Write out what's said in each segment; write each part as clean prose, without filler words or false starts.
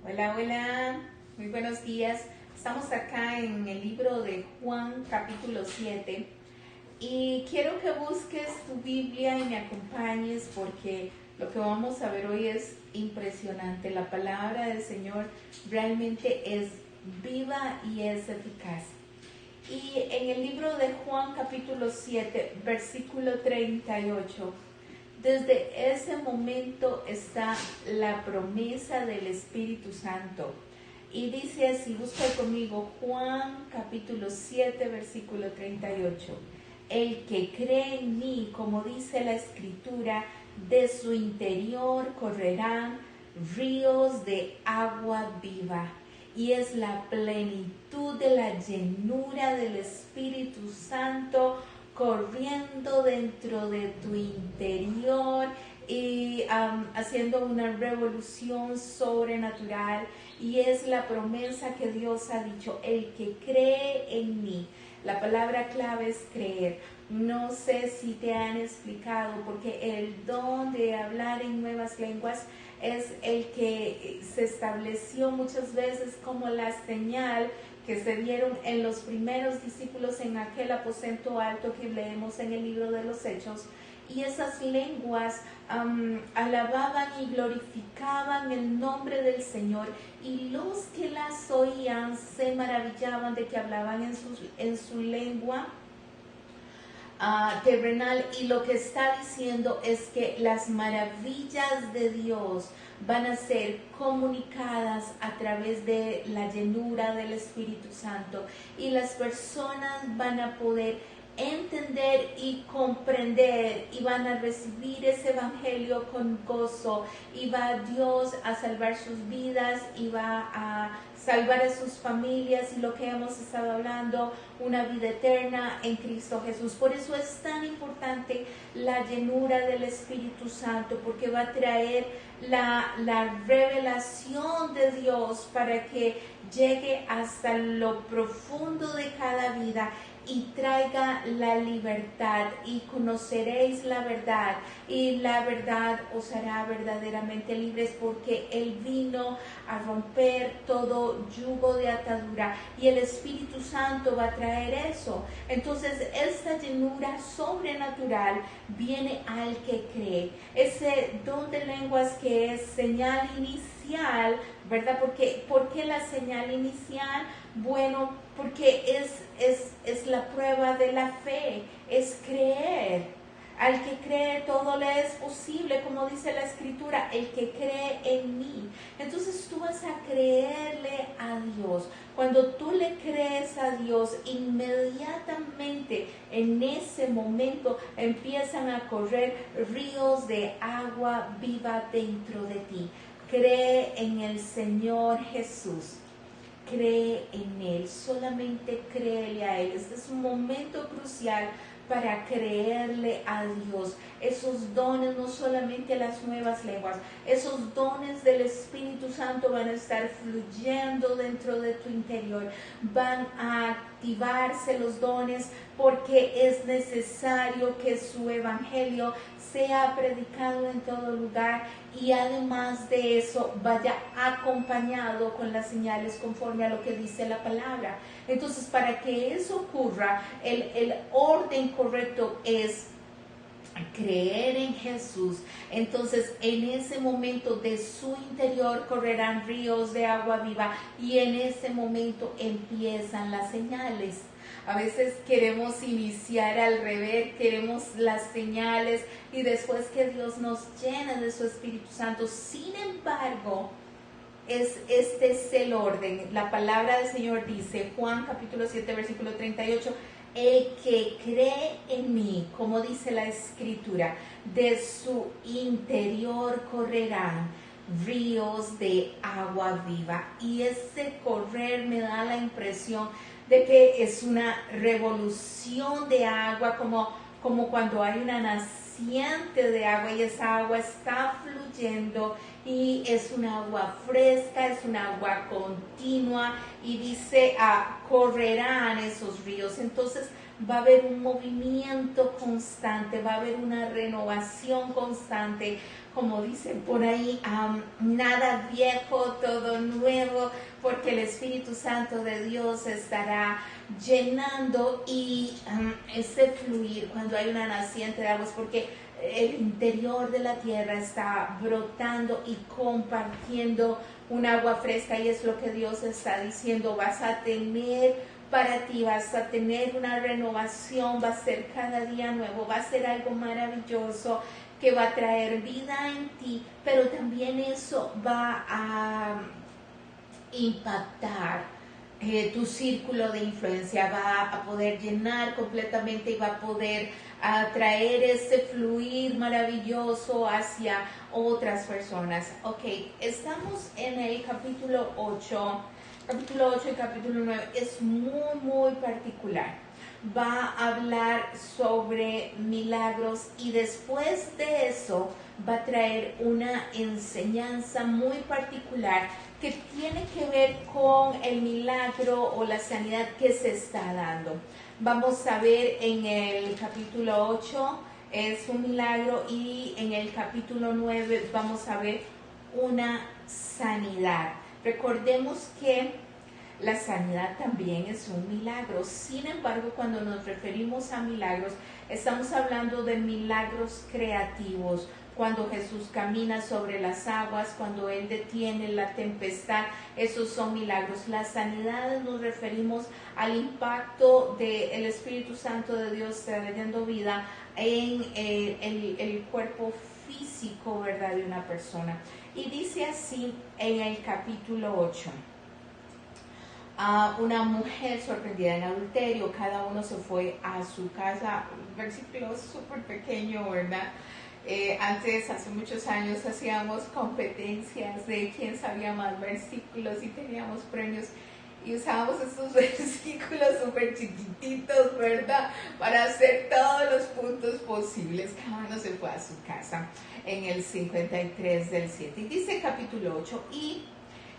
Hola, hola, muy buenos días. Estamos acá en el libro de Juan capítulo 7 y quiero que busques tu Biblia y me acompañes porque lo que vamos a ver hoy es impresionante. La palabra del Señor realmente es viva y es eficaz. Y en el libro de Juan capítulo 7, versículo 38, desde ese momento está la promesa del Espíritu Santo. Y dice así, busca conmigo Juan capítulo 7, versículo 38. El que cree en mí, como dice la Escritura, de su interior correrán ríos de agua viva. Y es la plenitud de la llenura del Espíritu Santo corriendo dentro de tu interior y haciendo una revolución sobrenatural. Y es la promesa que Dios ha dicho: el que cree en mí. La palabra clave es creer. No sé si te han explicado, porque el don de hablar en nuevas lenguas es el que se estableció muchas veces como la señal que se dieron en los primeros discípulos en aquel aposento alto que leemos en el libro de los Hechos. Y esas lenguas alababan y glorificaban el nombre del Señor, y los que las oían se maravillaban de que hablaban en su lengua terrenal. Y lo que está diciendo es que las maravillas de Dios van a ser comunicadas a través de la llenura del Espíritu Santo, y las personas van a poder entender y comprender y van a recibir ese evangelio con gozo, y va Dios a salvar sus vidas y va a salvar a sus familias, y lo que hemos estado hablando, una vida eterna en Cristo Jesús. Por eso es tan importante la llenura del Espíritu Santo, porque va a traer la revelación de Dios para que llegue hasta lo profundo de cada vida y traiga la libertad. Y conoceréis la verdad, y la verdad os hará verdaderamente libres, porque Él vino a romper todo yugo de atadura, y el Espíritu Santo va a traer eso. Entonces esta llenura sobrenatural viene al que cree. Ese don de lenguas que es señal inicial, ¿verdad? ¿Por qué la señal inicial? Bueno, porque es la prueba de la fe, es creer. Al que cree todo le es posible, como dice la Escritura, el que cree en mí. Entonces tú vas a creerle a Dios. Cuando tú le crees a Dios, inmediatamente en ese momento empiezan a correr ríos de agua viva dentro de ti. Cree en el Señor Jesús. Cree en Él, solamente créele a Él. Este es un momento crucial para creerle a Dios. Esos dones, no solamente las nuevas lenguas, esos dones del Espíritu Santo van a estar fluyendo dentro de tu interior. Van a activarse los dones, porque es necesario que su evangelio sea predicado en todo lugar, y además de eso vaya acompañado con las señales conforme a lo que dice la palabra. Entonces, para que eso ocurra, el orden correcto es creer en Jesús. Entonces en ese momento de su interior correrán ríos de agua viva, y en ese momento empiezan las señales. A veces queremos iniciar al revés, queremos las señales y después que Dios nos llena de su Espíritu Santo. Sin embargo, este es el orden. La palabra del Señor dice, Juan capítulo 7, versículo 38, el que cree en mí, como dice la Escritura, de su interior correrán ríos de agua viva. Y ese correr me da la impresión de que es una revolución de agua, como cuando hay una naciente de agua y esa agua está fluyendo, y es un agua fresca, es un agua continua, y dice correrán esos ríos. Entonces va a haber un movimiento constante, va a haber una renovación constante, como dicen por ahí, nada viejo, todo nuevo, porque el Espíritu Santo de Dios estará llenando y ese fluir cuando hay una naciente de aguas, porque el interior de la tierra está brotando y compartiendo un agua fresca, y es lo que Dios está diciendo. Vas a tener para ti, vas a tener una renovación, va a ser cada día nuevo, va a ser algo maravilloso que va a traer vida en ti, pero también eso va a impactar tu círculo de influencia, va a poder llenar completamente y va a poder atraer ese fluir maravilloso hacia otras personas. Ok, estamos en el capítulo 8 y capítulo 9, es muy particular. Va a hablar sobre milagros y después de eso va a traer una enseñanza muy particular que tiene que ver con el milagro o la sanidad que se está dando. Vamos a ver en el capítulo 8 es un milagro, y en el capítulo 9 vamos a ver una sanidad. Recordemos que la sanidad también es un milagro. Sin embargo, cuando nos referimos a milagros, estamos hablando de milagros creativos. Cuando Jesús camina sobre las aguas, cuando Él detiene la tempestad, esos son milagros. La sanidad nos referimos al impacto del Espíritu Santo de Dios trayendo vida en el cuerpo físico, ¿verdad?, de una persona. Y dice así en el capítulo 8. Una mujer sorprendida en adulterio, cada uno se fue a su casa. Versículo súper pequeño, ¿verdad? Antes, hace muchos años, hacíamos competencias de quién sabía más versículos y teníamos premios. Y usábamos estos versículos súper chiquititos, ¿verdad?, para hacer todos los puntos posibles. Cada uno se fue a su casa en el 53 del 7. Y dice capítulo 8, y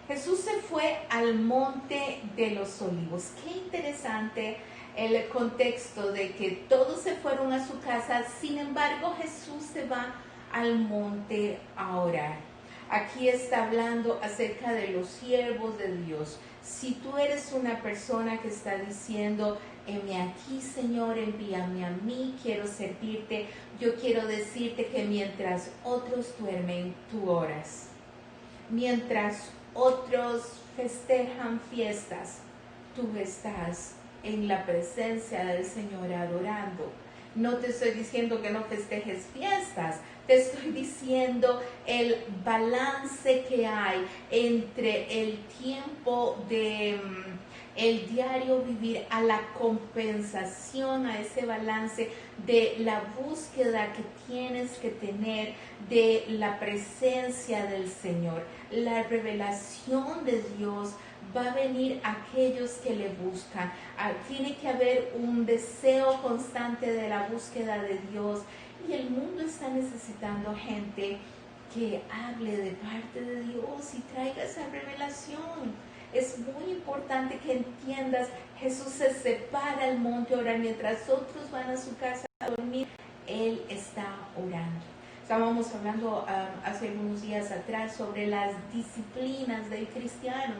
Jesús se fue al monte de los olivos. Qué interesante el contexto de que todos se fueron a su casa, sin embargo Jesús se va al monte a orar. Aquí está hablando acerca de los siervos de Dios. Si tú eres una persona que está diciendo, heme aquí, Señor, envíame a mí, quiero servirte, yo quiero decirte que mientras otros duermen, tú oras. Mientras otros festejan fiestas, tú estás en la presencia del Señor adorando. No te estoy diciendo que no festejes fiestas, te estoy diciendo el balance que hay entre el tiempo de el diario vivir a la compensación, a ese balance de la búsqueda que tienes que tener de la presencia del Señor. La revelación de Dios va a venir a aquellos que le buscan. Tiene que haber un deseo constante de la búsqueda de Dios, y el mundo está necesitando gente que hable de parte de Dios y traiga esa revelación. Es muy importante que entiendas, Jesús se separa al monte a orar mientras otros van a su casa a dormir. Él está orando. Estábamos hablando hace algunos días atrás sobre las disciplinas del cristiano,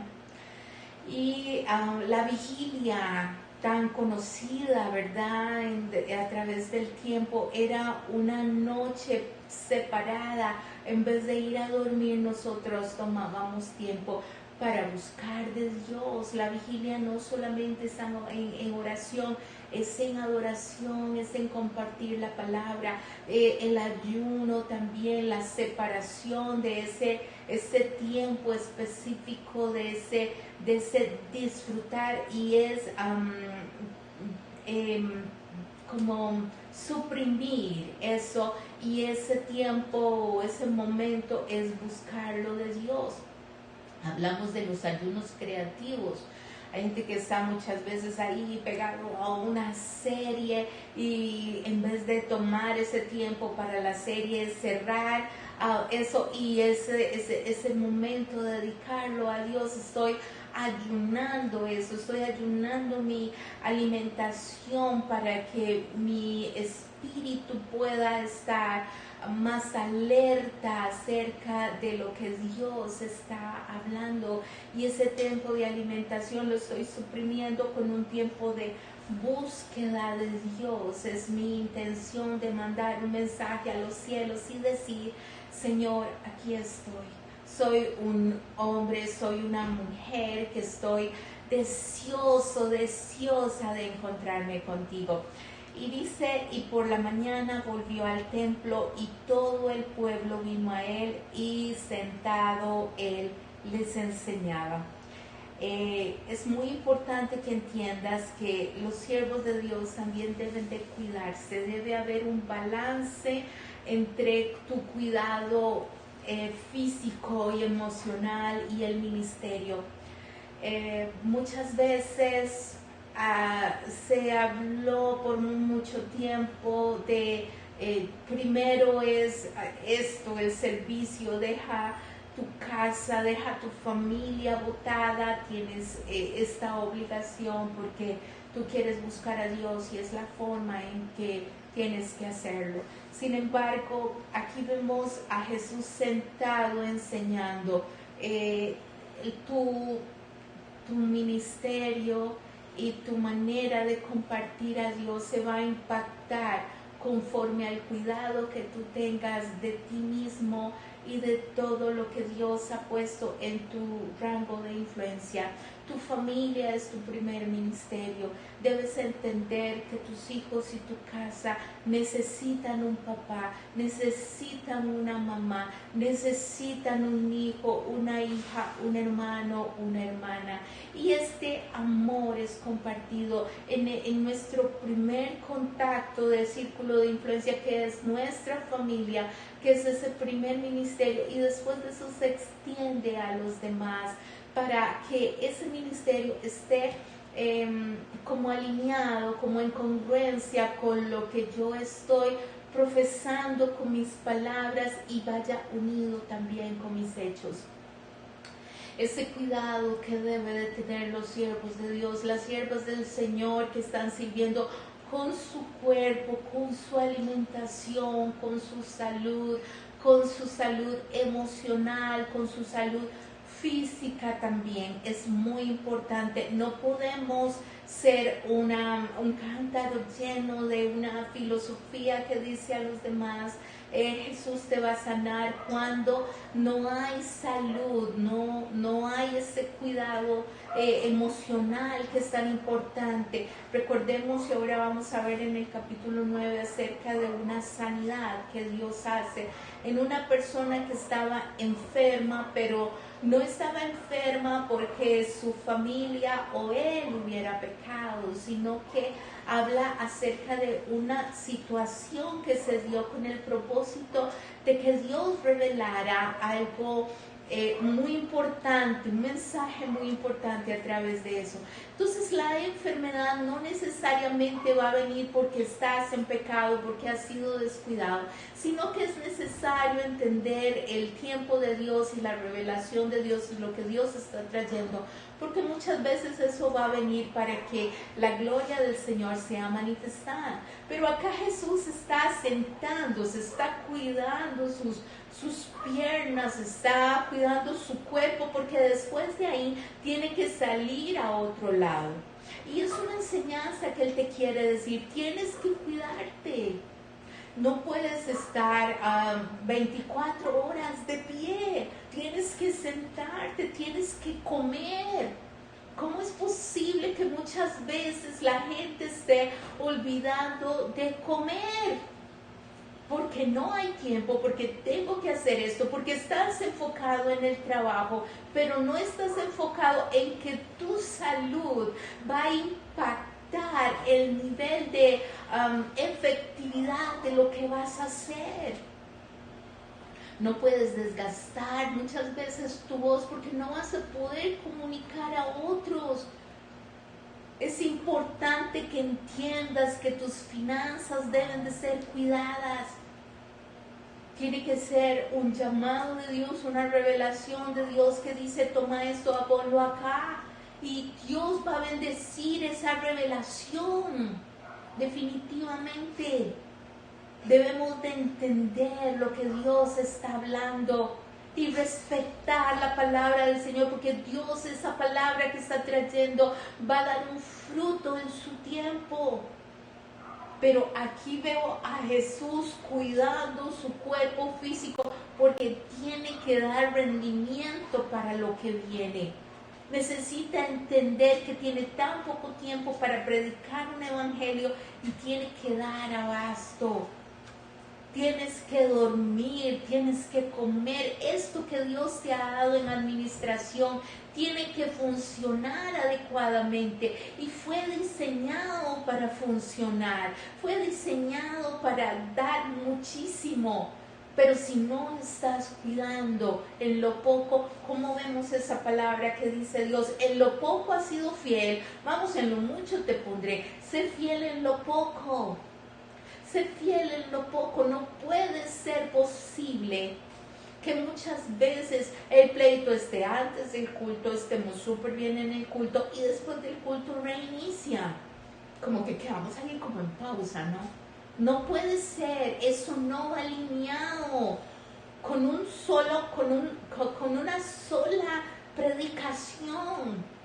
y la vigilia tan conocida, ¿verdad?, a través del tiempo, era una noche separada. En vez de ir a dormir, nosotros tomábamos tiempo para buscar de Dios. La vigilia no solamente es en oración, es en adoración, es en compartir la palabra, el ayuno también, la separación de ese tiempo específico, de ese disfrutar, y es como suprimir eso, y ese tiempo, ese momento es buscarlo de Dios. Hablamos de los ayunos creativos. Hay gente que está muchas veces ahí pegado a una serie, y en vez de tomar ese tiempo para la serie, cerrar eso y ese momento de dedicarlo a Dios. Estoy ayunando eso, estoy ayunando mi alimentación para que mi espíritu pueda estar más alerta acerca de lo que Dios está hablando, y ese tiempo de alimentación lo estoy suprimiendo con un tiempo de búsqueda de Dios. Es mi intención de mandar un mensaje a los cielos y decir: Señor, aquí estoy. Soy un hombre, soy una mujer que estoy deseosa de encontrarme contigo. Y dice: y por la mañana volvió al templo, y todo el pueblo vino a él, y sentado él les enseñaba. Es muy importante que entiendas que los siervos de Dios también deben de cuidarse. Debe haber un balance entre tu cuidado físico y emocional y el ministerio. Muchas veces se habló por mucho tiempo de primero es esto, el servicio. Deja tu casa, deja tu familia botada, tienes esta obligación porque tú quieres buscar a Dios y es la forma en que tienes que hacerlo. Sin embargo, aquí vemos a Jesús sentado enseñando. Tu ministerio y tu manera de compartir a Dios se va a impactar conforme al cuidado que tú tengas de ti mismo y de todo lo que Dios ha puesto en tu rango de influencia. Tu familia es tu primer ministerio. Debes entender que tus hijos y tu casa necesitan un papá, necesitan una mamá, necesitan un hijo, una hija, un hermano, una hermana. Y este amor es compartido en nuestro primer contacto del círculo de influencia, que es nuestra familia, que es ese primer ministerio, y después de eso se extiende a los demás para que ese ministerio esté como alineado, como en congruencia con lo que yo estoy profesando con mis palabras, y vaya unido también con mis hechos. Ese cuidado que debe de tener los siervos de Dios, las siervas del Señor, que están sirviendo con su cuerpo, con su alimentación, con su salud emocional, con su salud física también. Es muy importante. No podemos ser un cántaro lleno de una filosofía que dice a los demás: Jesús te va a sanar, cuando no hay salud, no hay ese cuidado emocional que es tan importante. Recordemos, y ahora vamos a ver en el capítulo 9 acerca de una sanidad que Dios hace en una persona que estaba enferma, pero no estaba enferma porque su familia o él hubiera pecado, sino que habla acerca de una situación que se dio con el propósito de que Dios revelara algo muy importante, un mensaje muy importante a través de eso. Entonces, la enfermedad no necesariamente va a venir porque estás en pecado, porque has sido descuidado, sino que es necesario entender el tiempo de Dios y la revelación de Dios y lo que Dios está trayendo, porque muchas veces eso va a venir para que la gloria del Señor sea manifestada. Pero acá Jesús está sentando, se está cuidando sus piernas, está cuidando su cuerpo, porque después de ahí tiene que salir a otro lado. Y es una enseñanza que Él te quiere decir: tienes que cuidarte. No puedes estar 24 horas de pie, tienes que sentarte, tienes que comer. ¿Cómo es posible que muchas veces la gente esté olvidando de comer? Porque no hay tiempo, porque tengo que hacer esto, porque estás enfocado en el trabajo, pero no estás enfocado en que tu salud va a impactar el nivel de efectividad de lo que vas a hacer. No puedes desgastar muchas veces tu voz porque no vas a poder comunicar a otros. Es importante que entiendas que tus finanzas deben de ser cuidadas. Tiene que ser un llamado de Dios, una revelación de Dios que dice: toma esto, ponlo acá. Y Dios va a bendecir esa revelación, definitivamente. Debemos de entender lo que Dios está hablando y respetar la palabra del Señor, porque Dios, esa palabra que está trayendo, va a dar un fruto en su tiempo. Pero aquí veo a Jesús cuidando su cuerpo físico porque tiene que dar rendimiento para lo que viene. Necesita entender que tiene tan poco tiempo para predicar un evangelio y tiene que dar abasto. Tienes que dormir, tienes que comer. Esto que Dios te ha dado en administración tiene que funcionar adecuadamente y fue diseñado para funcionar, fue diseñado para dar muchísimo. Pero si no estás cuidando en lo poco, ¿cómo vemos esa palabra que dice Dios? En lo poco has sido fiel, vamos, en lo mucho te pondré. Sé fiel en lo poco. Sé fiel en lo poco. No puede ser posible que muchas veces el pleito esté antes del culto, estemos súper bien en el culto y después del culto reinicia. Como que quedamos ahí como en pausa, ¿no? No puede ser, eso no va alineado con una sola predicación.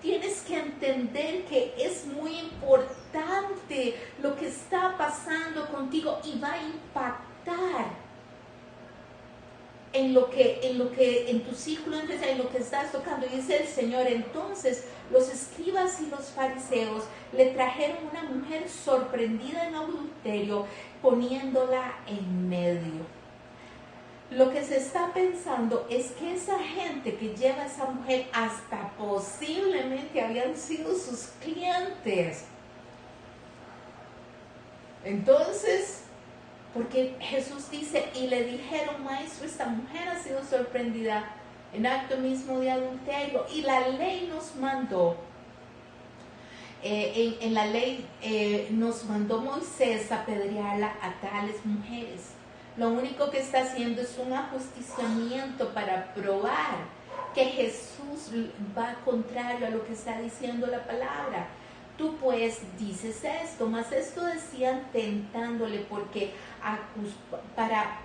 Tienes que entender que es muy importante lo que está pasando contigo y va a impactar en tu círculo empresarial, en lo que estás tocando. Y dice el Señor: entonces los escribas y los fariseos le trajeron una mujer sorprendida en adulterio, poniéndola en medio. Lo que se está pensando es que esa gente que lleva a esa mujer hasta posiblemente habían sido sus clientes. Entonces, porque Jesús dice, y le dijeron: maestro, esta mujer ha sido sorprendida en acto mismo de adulterio, y la ley nos mandó, en la ley nos mandó Moisés a apedrearla a tales mujeres. Lo único que está haciendo es un ajusticiamiento para probar que Jesús va contrario a lo que está diciendo la palabra. Tú pues dices esto, mas esto decían tentándole porque para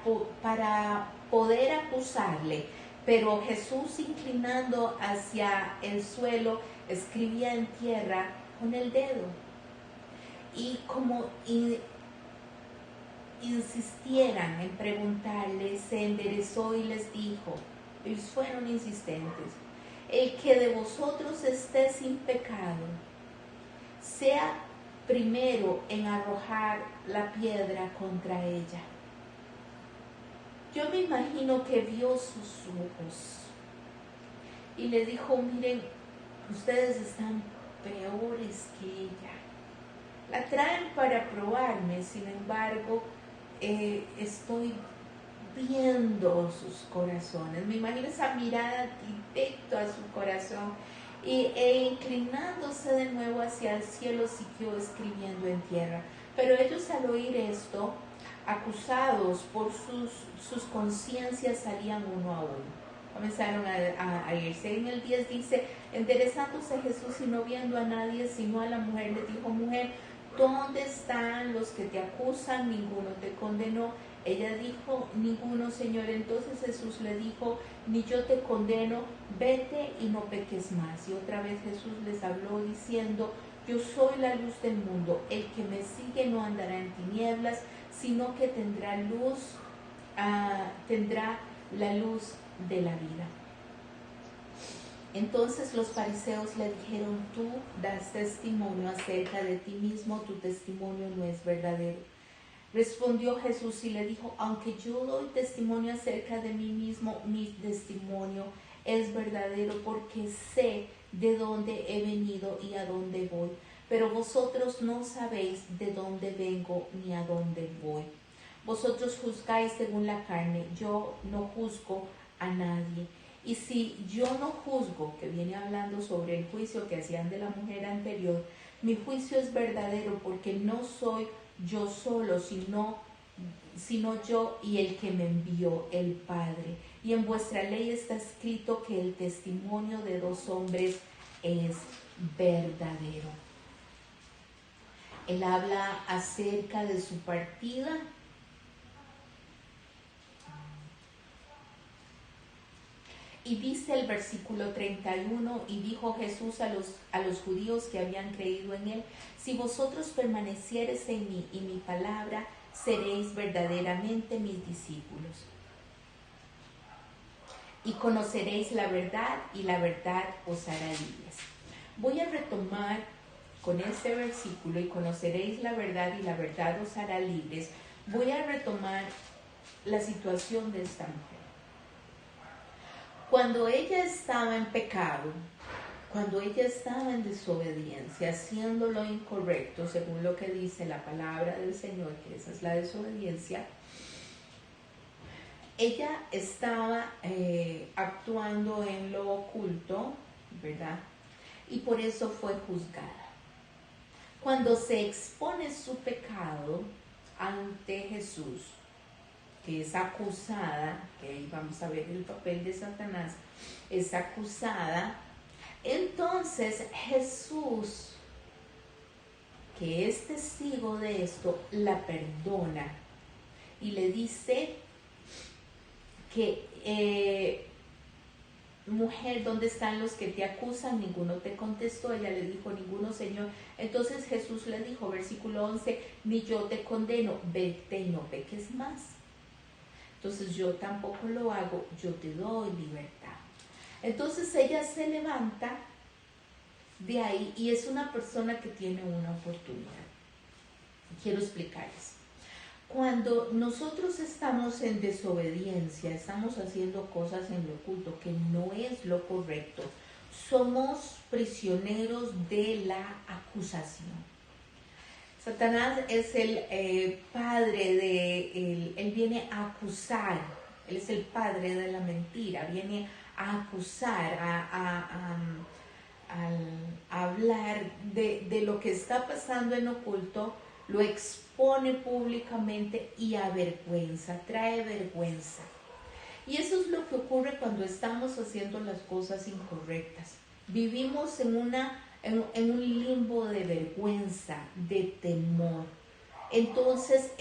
poder acusarle. Pero Jesús, inclinando hacia el suelo, escribía en tierra con el dedo. Y como insistieran en preguntarle, se enderezó y les dijo, ellos fueron insistentes: el que de vosotros esté sin pecado, sea primero en arrojar la piedra contra ella. Yo me imagino que vio sus ojos y le dijo: miren, ustedes están peores que ella. La traen para probarme, sin embargo, estoy viendo sus corazones. Me imagino esa mirada directo a su corazón. E inclinándose de nuevo hacia el cielo, siguió escribiendo en tierra. Pero ellos, al oír esto, acusados por sus conciencias, salían uno a uno. Comenzaron a irse. En el 10 dice: enderezándose Jesús y no viendo a nadie sino a la mujer, le dijo: mujer, ¿dónde están los que te acusan? Ninguno te condenó. Ella dijo: ninguno, Señor. Entonces Jesús le dijo: ni yo te condeno, vete y no peques más. Y otra vez Jesús les habló diciendo: yo soy la luz del mundo. El que me sigue no andará en tinieblas, sino que tendrá la luz de la vida. Entonces los fariseos le dijeron: tú das testimonio acerca de ti mismo, tu testimonio no es verdadero. Respondió Jesús y le dijo: aunque yo doy testimonio acerca de mí mismo, mi testimonio es verdadero, porque sé de dónde he venido y a dónde voy. Pero vosotros no sabéis de dónde vengo ni a dónde voy. Vosotros juzgáis según la carne, yo no juzgo a nadie. Y si yo no juzgo, que viene hablando sobre el juicio que hacían de la mujer anterior, mi juicio es verdadero, porque no soy yo solo, sino yo y el que me envió, el Padre. Y en vuestra ley está escrito que el testimonio de dos hombres es verdadero. Él habla acerca de su partida Y dice el versículo 31, y dijo Jesús a los judíos que habían creído en él: si vosotros permaneciereis en mí y mi palabra, seréis verdaderamente mis discípulos. Y conoceréis la verdad, y la verdad os hará libres. Voy a retomar con este versículo: y conoceréis la verdad, y la verdad os hará libres. Voy a retomar la situación de esta mujer. Cuando ella estaba en pecado, cuando ella estaba en desobediencia, haciendo lo incorrecto, según lo que dice la palabra del Señor, que esa es la desobediencia, ella estaba actuando en lo oculto, ¿verdad? Y por eso fue juzgada. Cuando se expone su pecado ante Jesús, que es acusada, que ahí vamos a ver el papel de Satanás, es acusada, entonces Jesús, que es testigo de esto, la perdona y le dice que, mujer, ¿dónde están los que te acusan? Ninguno te contestó. Ella le dijo: ninguno, Señor. Entonces Jesús le dijo, versículo 11, ni yo te condeno, vete y no peques más. Entonces yo tampoco lo hago, yo te doy libertad. Entonces ella se levanta de ahí y es una persona que tiene una oportunidad. Quiero explicarles. Cuando nosotros estamos en desobediencia, estamos haciendo cosas en lo oculto que no es lo correcto, somos prisioneros de la acusación. Satanás es el padre él viene a acusar, él es el padre de la mentira, viene a acusar, a hablar de lo que está pasando en oculto, lo expone públicamente y avergüenza, trae vergüenza. Y eso es lo que ocurre cuando estamos haciendo las cosas incorrectas. Vivimos en un limbo de vergüenza, de temor. Entonces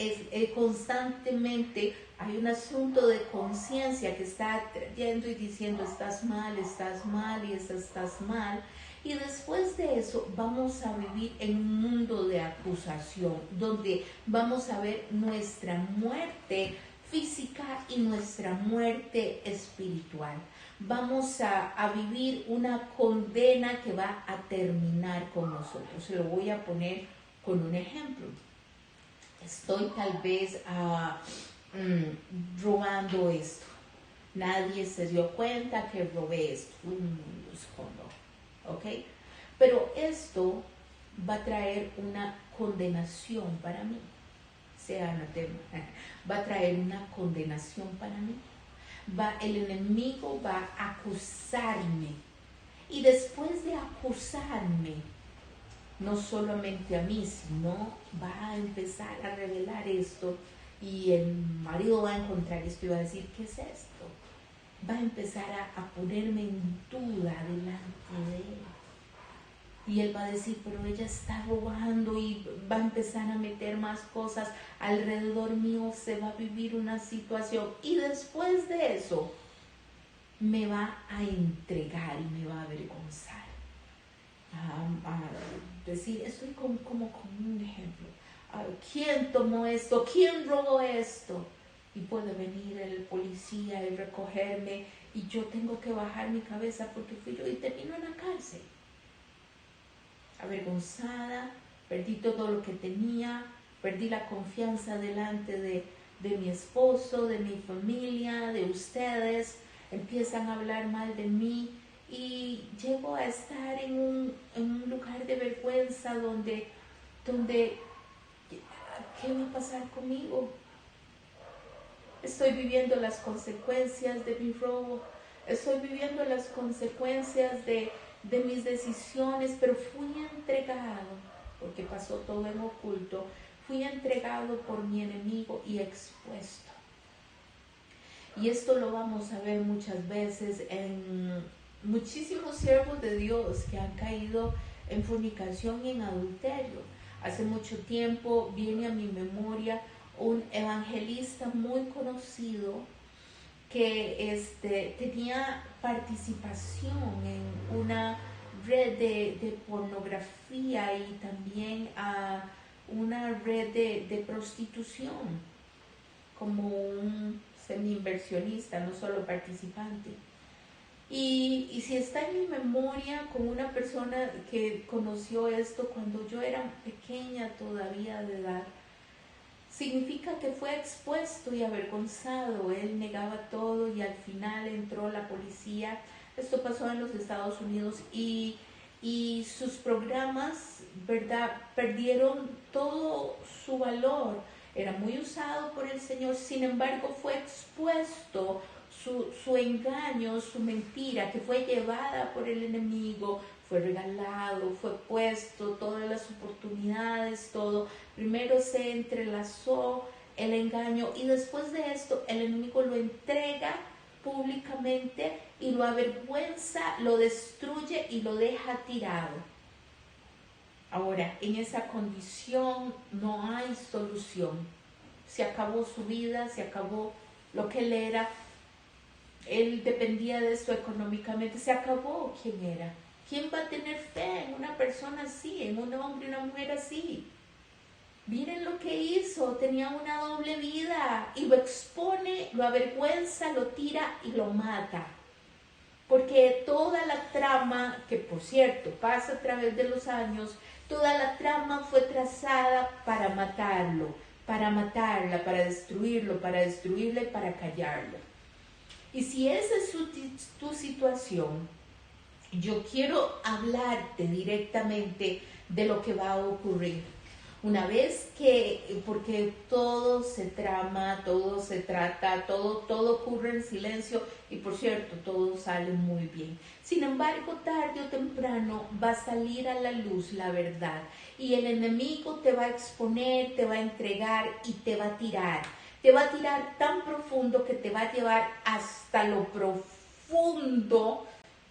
constantemente hay un asunto de conciencia que está trayendo y diciendo: estás mal y estás mal. Y después de eso vamos a vivir en un mundo de acusación, donde vamos a ver nuestra muerte física y nuestra muerte espiritual. Vamos a vivir una condena que va a terminar con nosotros. Se lo voy a poner con un ejemplo. Estoy tal vez robando esto. Nadie se dio cuenta que robé esto. Lo escondo. ¿Ok? Pero esto va a traer una condenación para mí. Va a traer una condenación para mí. El enemigo va a acusarme. Y después de acusarme, no solamente a mí, sino va a empezar a revelar esto, y el marido va a encontrar esto y va a decir: ¿qué es esto? Va a empezar a ponerme en duda delante de él. Y él va a decir: pero ella está robando, y va a empezar a meter más cosas alrededor mío, se va a vivir una situación. Y después de eso, me va a entregar y me va a avergonzar. A decir, estoy como con un ejemplo. ¿Quién tomó esto? ¿Quién robó esto? Y puede venir el policía y recogerme, y yo tengo que bajar mi cabeza porque fui yo, y termino en la cárcel. Avergonzada, perdí todo lo que tenía, perdí la confianza delante de mi esposo, de mi familia, de ustedes. Empiezan a hablar mal de mí y llego a estar en un lugar de vergüenza donde ¿qué va a pasar conmigo? Estoy viviendo las consecuencias de mi robo, estoy viviendo las consecuencias de mis decisiones, pero fui entregado, porque pasó todo en oculto, fui entregado por mi enemigo y expuesto. Y esto lo vamos a ver muchas veces en muchísimos siervos de Dios que han caído en fornicación y en adulterio. Hace mucho tiempo viene a mi memoria un evangelista muy conocido que tenía participación en una red de pornografía y también a una red de prostitución, como un semi-inversionista, no solo participante. Y si está en mi memoria con una persona que conoció esto cuando yo era pequeña todavía de edad, significa que fue expuesto y avergonzado. Él negaba todo y al final entró la policía. Esto pasó en los Estados Unidos y sus programas, ¿verdad?, perdieron todo su valor. Era muy usado por el Señor, sin embargo fue expuesto su engaño, su mentira, que fue llevada por el enemigo, fue regalado, fue puesto, todas las oportunidades, todo. Primero se entrelazó el engaño y después de esto el enemigo lo entrega públicamente y lo avergüenza, lo destruye y lo deja tirado. Ahora, en esa condición no hay solución. Se acabó su vida, se acabó lo que él era. Él dependía de esto económicamente, se acabó quién era. ¿Quién va a tener fe en una persona así, en un hombre y una mujer así? Miren lo que hizo, tenía una doble vida y lo expone, lo avergüenza, lo tira y lo mata. Porque toda la trama, que por cierto pasa a través de los años, toda la trama fue trazada para matarlo, para matarla, para destruirlo, para destruirla y para callarlo. Y si esa es tu situación, yo quiero hablarte directamente de lo que va a ocurrir. Una vez porque todo se trama, todo se trata, todo ocurre en silencio y por cierto, todo sale muy bien. Sin embargo, tarde o temprano va a salir a la luz la verdad y el enemigo te va a exponer, te va a entregar y te va a tirar. Te va a tirar tan profundo que te va a llevar hasta lo profundo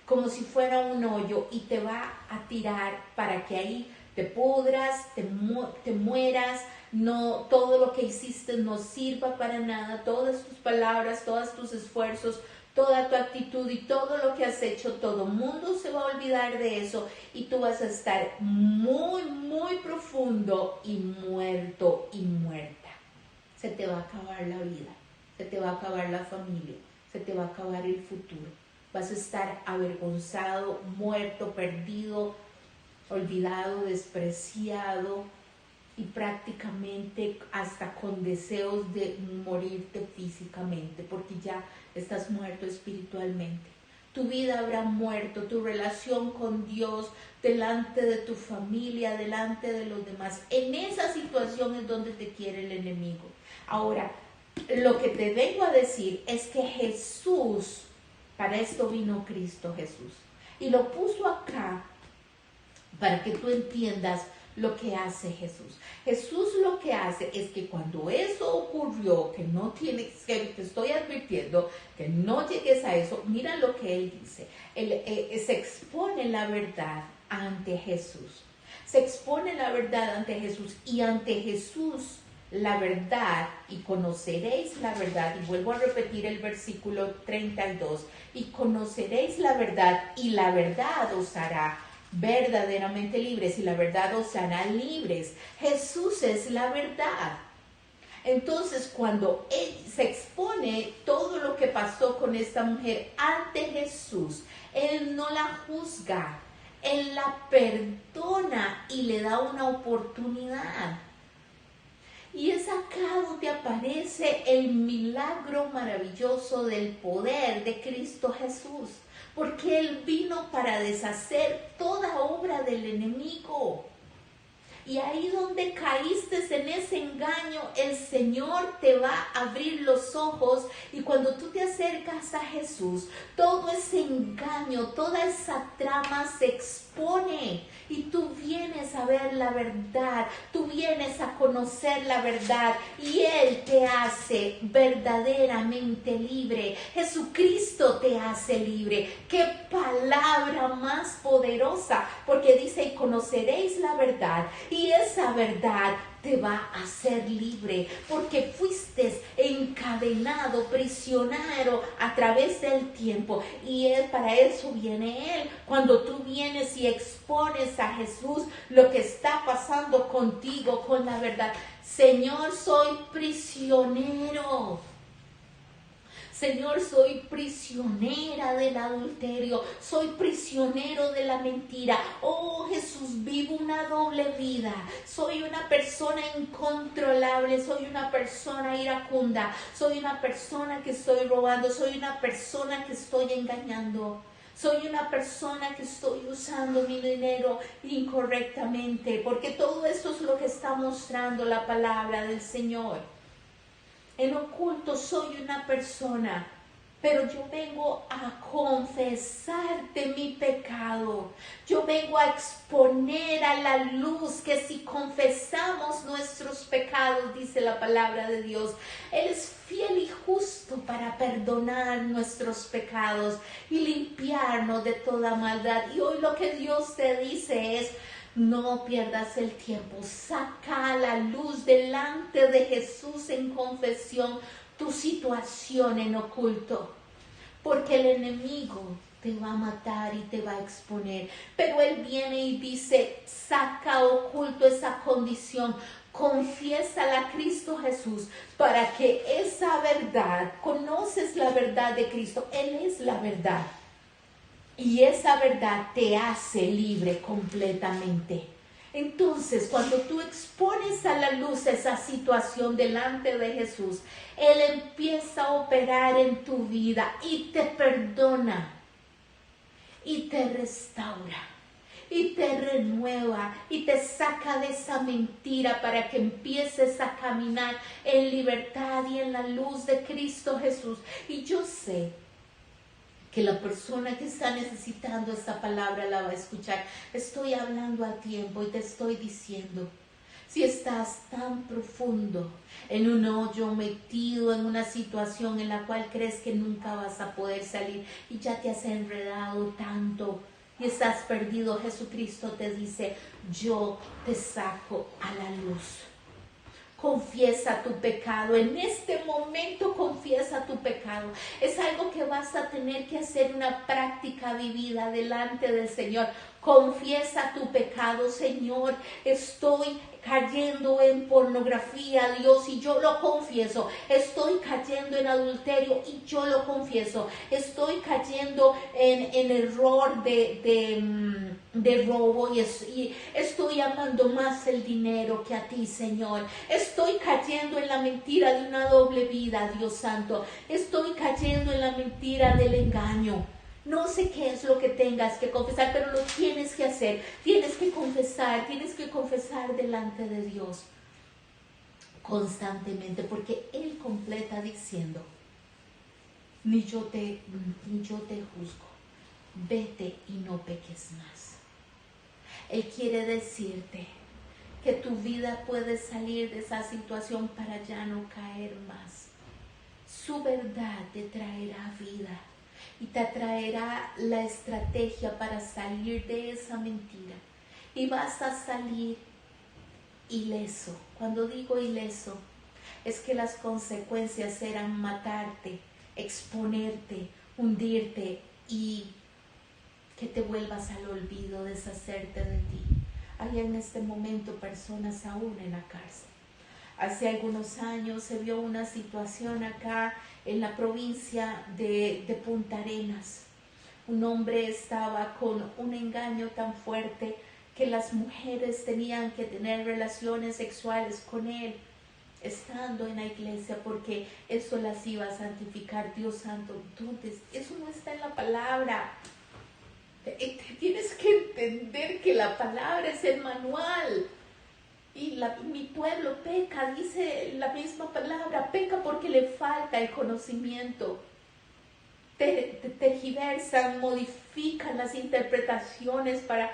como si fuera un hoyo y te va a tirar para que ahí te pudras, te mueras, no, todo lo que hiciste no sirva para nada, todas tus palabras, todos tus esfuerzos, toda tu actitud y todo lo que has hecho, todo el mundo se va a olvidar de eso y tú vas a estar muy, muy profundo y muerto y muerta. Se te va a acabar la vida, se te va a acabar la familia, se te va a acabar el futuro. Vas a estar avergonzado, muerto, perdido, olvidado, despreciado y prácticamente hasta con deseos de morirte físicamente porque ya estás muerto espiritualmente. Tu vida habrá muerto, tu relación con Dios, delante de tu familia, delante de los demás. En esa situación es donde te quiere el enemigo. Ahora, lo que te vengo a decir es que Jesús, para esto vino Cristo Jesús. Y lo puso acá para que tú entiendas lo que hace Jesús. Jesús lo que hace es que cuando eso ocurrió, que no tienes, que te estoy advirtiendo, que no llegues a eso, mira lo que Él dice. Se expone la verdad ante Jesús. Se expone la verdad ante Jesús y ante Jesús la verdad y conoceréis la verdad. Y vuelvo a repetir el versículo 32. Y conoceréis la verdad y la verdad os hará verdaderamente libres y la verdad os hará libres. Jesús es la verdad. Entonces, cuando Él se expone todo lo que pasó con esta mujer ante Jesús, Él no la juzga, Él la perdona y le da una oportunidad. Y es acá donde aparece el milagro maravilloso del poder de Cristo Jesús. Porque Él vino para deshacer toda obra del enemigo. Y ahí donde caíste en ese engaño, el Señor te va a abrir los ojos. Y cuando tú te acercas a Jesús, todo ese engaño, toda esa trama se expone. Y tú vienes a ver la verdad, tú vienes a conocer la verdad. Y Él te hace verdaderamente libre. Jesucristo te hace libre. ¡Qué palabra más poderosa, porque dice, y conoceréis la verdad, y esa verdad te va a hacer libre, porque fuiste encadenado, prisionero a través del tiempo, y para eso viene Él. Cuando tú vienes y expones a Jesús lo que está pasando contigo con la verdad, Señor, soy prisionero. Señor, soy prisionera del adulterio, soy prisionero de la mentira. Oh Jesús, vivo una doble vida. Soy una persona incontrolable, soy una persona iracunda, soy una persona que estoy robando, soy una persona que estoy engañando. Soy una persona que estoy usando mi dinero incorrectamente, porque todo esto es lo que está mostrando la palabra del Señor. En oculto soy una persona, pero yo vengo a confesarte mi pecado. Yo vengo a exponer a la luz que si confesamos nuestros pecados, dice la palabra de Dios, Él es fiel y justo para perdonar nuestros pecados y limpiarnos de toda maldad. Y hoy lo que Dios te dice es, no pierdas el tiempo, saca a la luz delante de Jesús en confesión tu situación en oculto, porque el enemigo te va a matar y te va a exponer, pero Él viene y dice, saca oculto esa condición, confiésala a Cristo Jesús, para que esa verdad, conoces la verdad de Cristo, Él es la verdad. Y esa verdad te hace libre completamente. Entonces, cuando tú expones a la luz esa situación delante de Jesús, Él empieza a operar en tu vida y te perdona, y te restaura, y te renueva, y te saca de esa mentira para que empieces a caminar en libertad y en la luz de Cristo Jesús. Y yo sé que la persona que está necesitando esta palabra la va a escuchar. Estoy hablando a tiempo y te estoy diciendo, si estás tan profundo en un hoyo, metido en una situación en la cual crees que nunca vas a poder salir y ya te has enredado tanto y estás perdido, Jesucristo te dice, yo te saco a la luz. Confiesa tu pecado, en este momento confiesa tu pecado. Es algo que vas a tener que hacer, una práctica vivida delante del Señor. Confiesa tu pecado, Señor, estoy cayendo en pornografía, Dios, y yo lo confieso. Estoy cayendo en adulterio y yo lo confieso. Estoy cayendo en error de robo y estoy amando más el dinero que a ti, Señor. Estoy cayendo en la mentira de una doble vida, Dios Santo. Estoy cayendo en la mentira del engaño. No sé qué es lo que tengas que confesar, pero lo tienes que hacer. Tienes que confesar delante de Dios constantemente, porque Él completa diciendo, ni yo te juzgo, vete y no peques más. Él quiere decirte que tu vida puede salir de esa situación para ya no caer más. Su verdad te traerá vida y te traerá la estrategia para salir de esa mentira. Y vas a salir ileso. Cuando digo ileso, es que las consecuencias eran matarte, exponerte, hundirte y que te vuelvas al olvido, deshacerte de ti. Hay en este momento personas aún en la cárcel. Hace algunos años se vio una situación acá en la provincia de Punta Arenas. Un hombre estaba con un engaño tan fuerte que las mujeres tenían que tener relaciones sexuales con él, estando en la iglesia, porque eso las iba a santificar. Dios santo, entonces eso no está en la palabra. Tienes que entender que la palabra es el manual. Y mi pueblo peca, dice la misma palabra, peca porque le falta el conocimiento. Tergiversan, modifican las interpretaciones para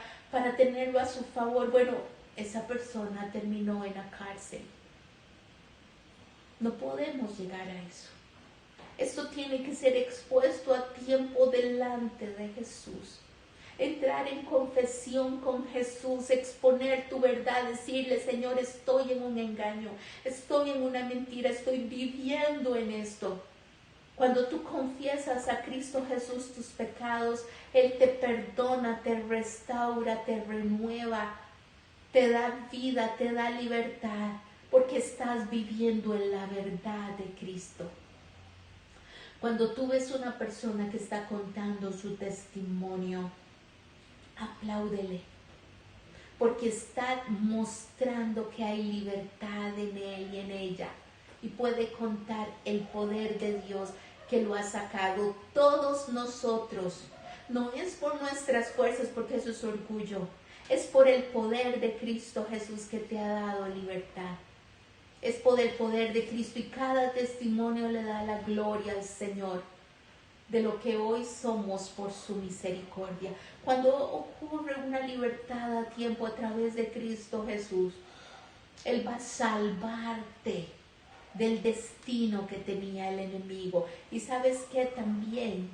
tenerlo a su favor. Bueno, esa persona terminó en la cárcel. No podemos llegar a eso. Esto tiene que ser expuesto a tiempo delante de Jesús. Entrar en confesión con Jesús, exponer tu verdad, decirle, Señor, estoy en un engaño, estoy en una mentira, estoy viviendo en esto. Cuando tú confiesas a Cristo Jesús tus pecados, Él te perdona, te restaura, te renueva, te da vida, te da libertad, porque estás viviendo en la verdad de Cristo. Cuando tú ves una persona que está contando su testimonio, apláudele, porque está mostrando que hay libertad en él y en ella, y puede contar el poder de Dios que lo ha sacado. Todos nosotros, no es por nuestras fuerzas, porque eso es orgullo, es por el poder de Cristo Jesús que te ha dado libertad. Es por el poder de Cristo, y cada testimonio le da la gloria al Señor de lo que hoy somos por su misericordia. Cuando ocurre una libertad a tiempo a través de Cristo Jesús, Él va a salvarte del destino que tenía el enemigo. Y sabes que también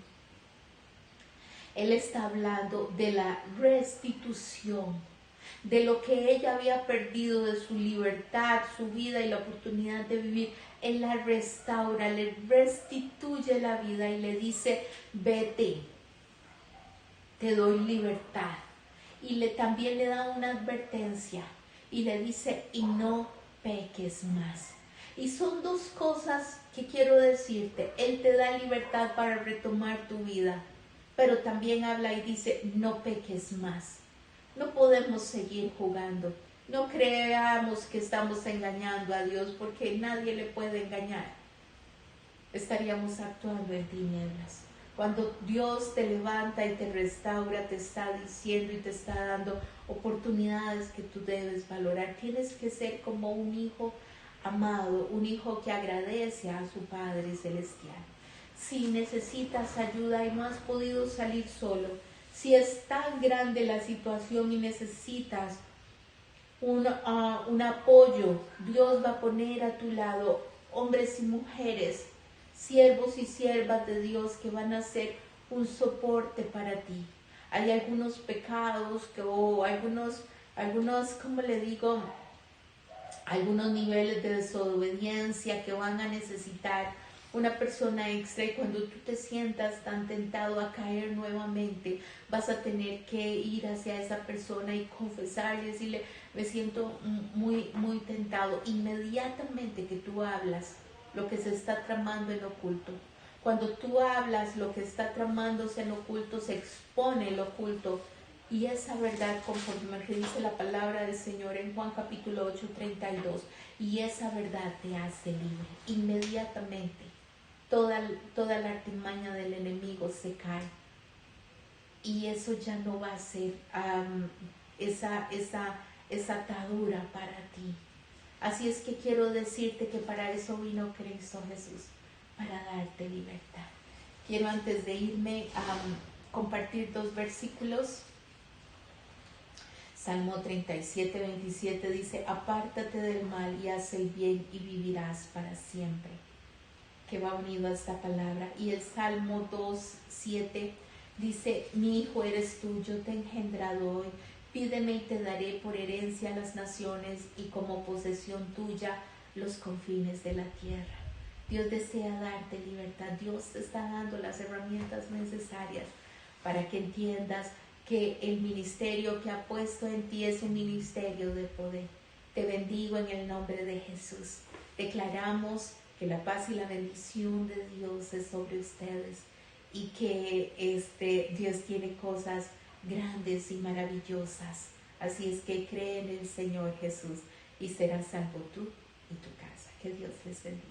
Él está hablando de la restitución, de lo que ella había perdido, de su libertad, su vida y la oportunidad de vivir. Él la restaura, le restituye la vida y le dice, vete, te doy libertad. Y también le da una advertencia y le dice, y no peques más. Y son dos cosas que quiero decirte. Él te da libertad para retomar tu vida, pero también habla y dice, no peques más. No podemos seguir jugando. No creamos que estamos engañando a Dios, porque nadie le puede engañar. Estaríamos actuando en tinieblas. Cuando Dios te levanta y te restaura, te está diciendo y te está dando oportunidades que tú debes valorar. Tienes que ser como un hijo amado, un hijo que agradece a su Padre Celestial. Si necesitas ayuda y no has podido salir solo, si es tan grande la situación y necesitas un apoyo, Dios va a poner a tu lado hombres y mujeres, siervos y siervas de Dios que van a ser un soporte para ti. Hay algunos pecados o algunos, ¿cómo le digo? Algunos niveles de desobediencia que van a necesitar una persona extra, y cuando tú te sientas tan tentado a caer nuevamente, vas a tener que ir hacia esa persona y confesarle, decirle, me siento muy, muy tentado. Inmediatamente que tú hablas lo que se está tramando en oculto, cuando tú hablas lo que está tramándose en oculto, se expone el oculto, y esa verdad, conforme a que dice la palabra del Señor en Juan capítulo 8:32, y esa verdad te hace libre. Inmediatamente toda la artimaña del enemigo se cae, y eso ya no va a ser esa atadura para ti. Así es que quiero decirte que para eso vino Cristo Jesús, para darte libertad. Quiero, antes de irme, compartir dos versículos. Salmo 37:27 dice, apártate del mal y haz el bien y vivirás para siempre, que va unido a esta palabra. Y el Salmo 2:7 dice, mi hijo eres tú, yo te he engendrado hoy, pídeme y te daré por herencia a las naciones y como posesión tuya los confines de la tierra. Dios desea darte libertad. Dios te está dando las herramientas necesarias para que entiendas que el ministerio que ha puesto en ti es un ministerio de poder. Te bendigo en el nombre de Jesús. Declaramos que la paz y la bendición de Dios es sobre ustedes, y que Dios tiene cosas grandes y maravillosas. Así es que cree en el Señor Jesús y serás salvo tú y tu casa. Que Dios les bendiga.